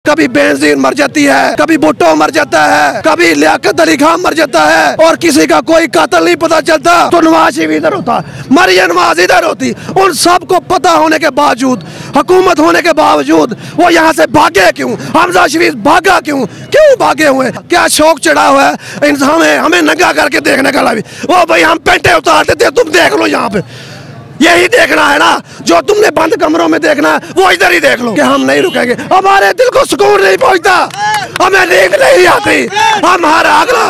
कभी बेनजीर मर जाती है, कभी भुट्टो मर जाता है, कभी लियाकत अली खान मर जाता है और किसी का कोई कातिल नहीं पता चलता तो नवाज शरीफ इधर होता, मरियम नवाज इधर होती। उन सबको पता होने के बावजूद, हुकूमत होने के बावजूद वो यहाँ से भागे क्यों? हमजा शरीफ भागा क्यों? क्यों भागे हुए? क्या शौक चढ़ा हुआ है हमें नंगा करके देखने का? वो भाई हम पेंटे उतारते थे, तुम देख लो यहाँ पे, यही देखना है ना जो तुमने बंद कमरों में देखना है, वो इधर ही देख लो कि हम नहीं रुकेंगे। हमारे दिल को सुकून नहीं पहुंचता, हमें नींद नहीं आती, हमारा अगला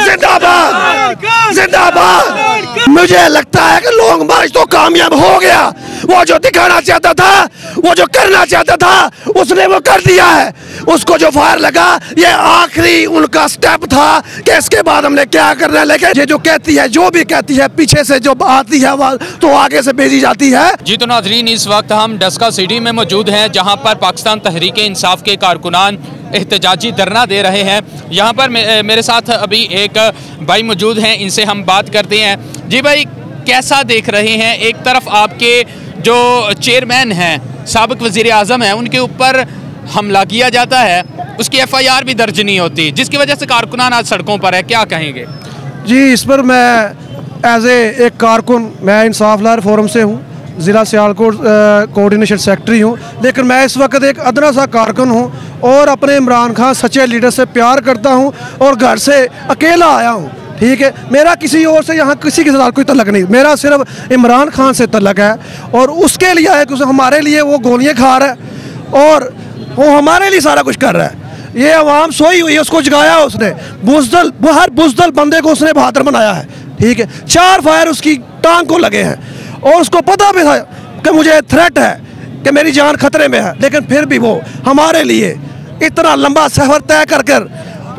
जिंदाबाद जिंदाबाद। मुझे लगता है कि लॉन्ग मार्च तो कामयाब हो गया। वो जो दिखाना चाहता था, वो जो करना चाहता था, उसने वो कर दिया है। उसको जो फायर लगा, ये आखिरी उनका स्टेप था कि इसके बाद हमने क्या करना है। लेकिन ये जो कहती है, जो भी कहती है, पीछे से जो आती है आवाज तो आगे से भेजी जाती है। जी तो नाजरीन, इस वक्त हम डस्का सिटी में मौजूद हैं, जहां पर पाकिस्तान तहरीक इंसाफ के कारकुनान एहतजाजी धरना दे रहे हैं। यहाँ पर मेरे साथ अभी एक भाई मौजूद हैं, इनसे हम बात करते हैं। जी भाई, कैसा देख रहे हैं? एक तरफ आपके जो चेयरमैन हैं, साबिक वज़ीर आज़म हैं, उनके ऊपर हमला किया जाता है, उसकी FIR भी दर्ज नहीं होती, जिसकी वजह से कारकुनान आज सड़कों पर है, क्या कहेंगे? जी, इस पर मैं एज एक कारकुन, मैं इंसाफ लायर फोरम से हूँ, ज़िला सियालकोट कोऑर्डिनेशन सेक्रेटरी हूँ, लेकिन मैं इस वक्त एक अदना सा कारकुन हूँ और अपने इमरान खान सच्चे लीडर से प्यार करता हूँ और घर से अकेला आया हूँ। ठीक है, मेरा किसी और से यहाँ किसी के साथ कोई तल्लक नहीं, मेरा सिर्फ इमरान खान से तल्लक है और उसके लिए है कि हमारे लिए वो गोलियाँ खा रहा है और वो हमारे लिए सारा कुछ कर रहा है। ये अवाम सोई हुई है, उसको जगाया उसने, बुज़दिल, हर बुज़दिल बंदे को उसने बहादुर बनाया है। ठीक है, 4 फायर उसकी टांग को लगे हैं और उसको पता भी था कि मुझे थ्रेट है, कि मेरी जान खतरे में है, लेकिन फिर भी वो हमारे लिए इतना लंबा सफ़र तय कर कर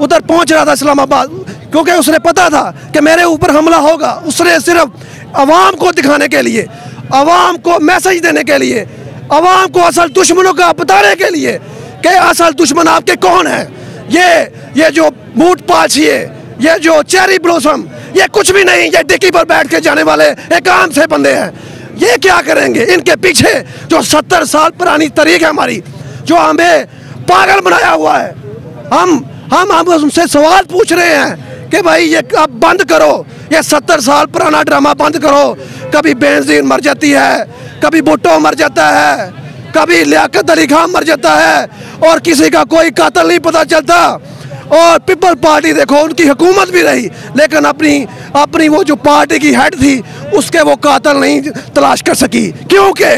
उधर पहुंच रहा था इस्लामाबाद, क्योंकि उसने पता था कि मेरे ऊपर हमला होगा। उसने सिर्फ अवाम को दिखाने के लिए, अवाम को मैसेज देने के लिए, अवाम को असल दुश्मनों का बताने के लिए कि असल दुश्मन आपके कौन है। ये जो बूट पाछिए, ये जो चेरी ब्लॉसम, ये कुछ भी नहीं, ये डिक्की पर बैठ के जाने वाले एक आम से बंदे हैं। ये क्या करेंगे? इनके पीछे जो 70 साल पुरानी तरीक है हमारी, जो हमें पागल बनाया हुआ है, हम उनसे सवाल पूछ रहे हैं कि भाई ये अब बंद करो, ये 70 साल पुराना ड्रामा बंद करो। कभी बेनजीर मर जाती है, कभी भुट्टो मर जाता है, कभी लियाकत अली खान मर जाता है और किसी का कोई कातिल नहीं पता चलता। और पीपल पार्टी देखो, उनकी हुकूमत भी रही, लेकिन अपनी वो जो पार्टी की हेड थी, उसके वो कातिल नहीं तलाश कर सकी, क्योंकि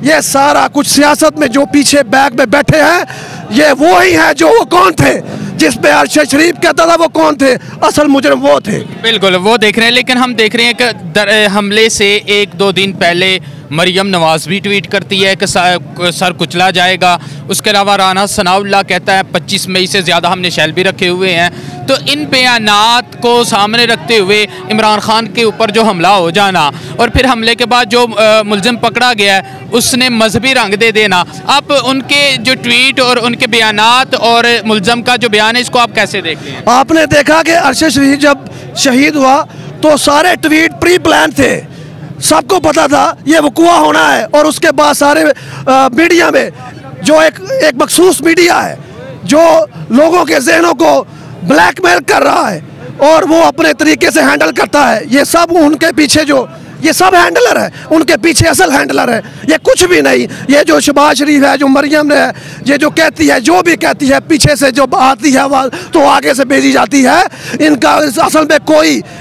ये सारा कुछ सियासत में जो पीछे बैग में बैठे हैं, ये वो ही है जो वो कौन थे, जिस पे अरशद शरीफ कहता था वो कौन थे, असल मुजरिम वो थे। बिल्कुल वो देख रहे हैं, लेकिन हम देख रहे हैं कि हमले से 1-2 दिन पहले मरियम नवाज भी ट्वीट करती है कि सर कुचला जाएगा। उसके अलावा राना सनाउल्लाह कहता है 25 मई से ज़्यादा हमने शैल भी रखे हुए हैं। तो इन बयानात को सामने रखते हुए इमरान खान के ऊपर जो हमला हो जाना और फिर हमले के बाद जो मुलजिम पकड़ा गया है उसने मजहबी रंग दे देना, आप उनके जो ट्वीट और उनके बयानात और मुलजिम का जो बयान है, इसको आप कैसे देखते हैं? आपने देखा कि अरशद शरीफ जब शहीद हुआ तो सारे ट्वीट प्री प्लान थे, सबको पता था ये वक़ुआ होना है। और उसके बाद सारे मीडिया में जो एक मखसूस मीडिया है जो लोगों के जहनों को ब्लैकमेल कर रहा है और वो अपने तरीके से हैंडल करता है, ये सब उनके पीछे जो ये सब हैंडलर है, उनके पीछे असल हैंडलर है, ये कुछ भी नहीं। ये जो शहबाज शरीफ है, जो मरियम है, ये जो कहती है, जो भी कहती है, पीछे से जो आती है आवाज़ तो आगे से भेजी जाती है। इनका असल में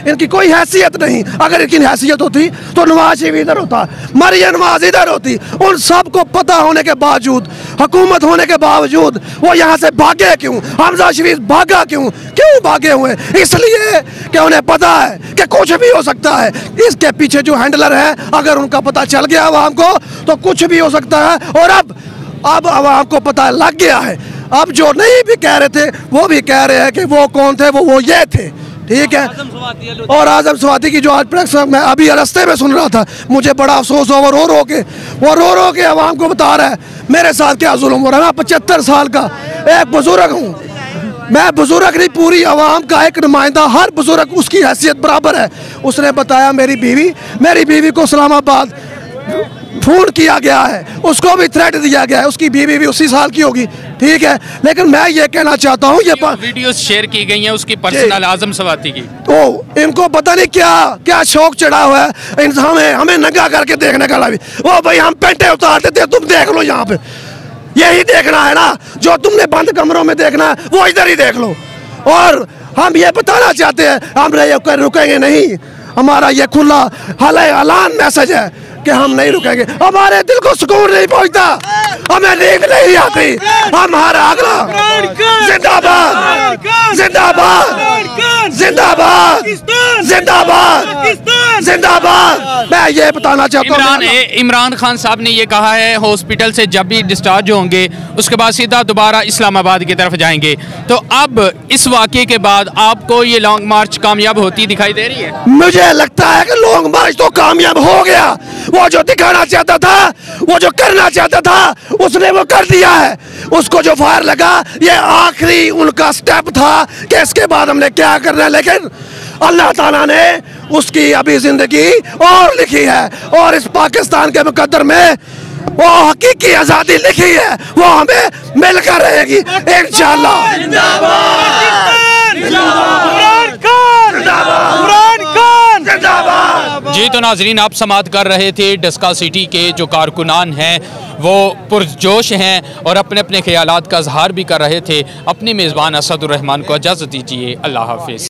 इनकी कोई हैसियत नहीं। अगर इनकी हैसियत होती तो नवाज शरीफ इधर होता, मरियम नवाज इधर होती। उन सब को पता होने के बावजूद, हुकूमत होने के बावजूद वो यहाँ से भागे क्यों? हमजा शरीफ भागा क्यों भागे हुए? इसलिए कि उन्हें पता है कि कुछ भी हो सकता है। इसके पीछे जो हैंडलर है, अगर उनका पता चल गया आवाम को तो कुछ भी हो सकता है। और अब आवाम को पता लग गया है। अब जो नहीं भी कह रहे थे वो भी कह रहे हैं कि वो कौन थे, वो ये थे। ठीक है, और आजम स्वाति की जो आज प्रेस मैं अभी रास्ते में सुन रहा था, मुझे बड़ा अफसोस हो, वो रो के आवाम को बता रहा है मेरे साथ क्या जुल्म हो रहा है। मैं 75 साल का एक बुजुर्ग हूँ, मैं बुजुर्ग नहीं, पूरी आवाम का एक नुमाइंदा, हर बुजुर्ग उसकी हैसियत बराबर है। उसने बताया मेरी बीवी को इस्लामाबाद फोन किया गया है, उसको भी थ्रेट दिया गया है, उसकी बीवी भी उसी साल की होगी, ठीक है। लेकिन मैं ये कहना चाहता हूँ, ये वीडियोस शेयर की गई हैं उसकी पर्सनल आजम सवाती की, तो इनको पता नहीं क्या क्या शौक चढ़ा हुआ है हमें नंगा करके देखने का भी। ओ भाई हम पेंटे उतारते थे, तुम देख लो यहाँ पे, यही देखना है ना, जो तुमने बंद कमरों में देखना है वो इधर ही देख लो। और हम ये बताना चाहते हैं, हम रुकेंगे नहीं, हमारा ये खुला ऐलान मैसेज है कि हम नहीं रुकेंगे। हमारे दिल को सुकून नहीं पहुंचता, हमें नींद नहीं आती, हमारा अगला जिंदाबाद जिंदाबाद जिंदाबाद जिंदाबाद जिंदाबाद। मैं ये बताना चाहता हूँ, इमरान खान साहब ने ये कहा है हॉस्पिटल से जब भी डिस्चार्ज होंगे उसके बाद सीधा दोबारा इस्लामाबाद की तरफ जाएंगे। तो अब इस वाक़े के बाद आपको ये लॉन्ग मार्च कामयाब होती दिखाई दे रही है? मुझे लगता है कि लॉन्ग मार्च तो कामयाब हो गया। वो जो दिखाना चाहता था, वो जो करना चाहता था, उसने वो कर दिया है। उसको जो फायर लगा, ये आखिरी उनका स्टेप था कि इसके बाद हमने क्या करना है। लेकिन अल्लाह ताला ने उसकी अभी जिंदगी और लिखी है, और इस पाकिस्तान के मुकद्दर में वो हकीकी आज़ादी लिखी है, वो हमें मिलकर रहेगी इंशाअल्लाह। जी तो नाजरीन, आप समाअत कर रहे थे डस्का सिटी के जो कारकुनान हैं वो पुरजोश हैं और अपने अपने ख्यालात का इजहार भी कर रहे थे। अपने मेज़बान असदुर रहमान को इजाज़त दीजिए, अल्लाह हाफिज़।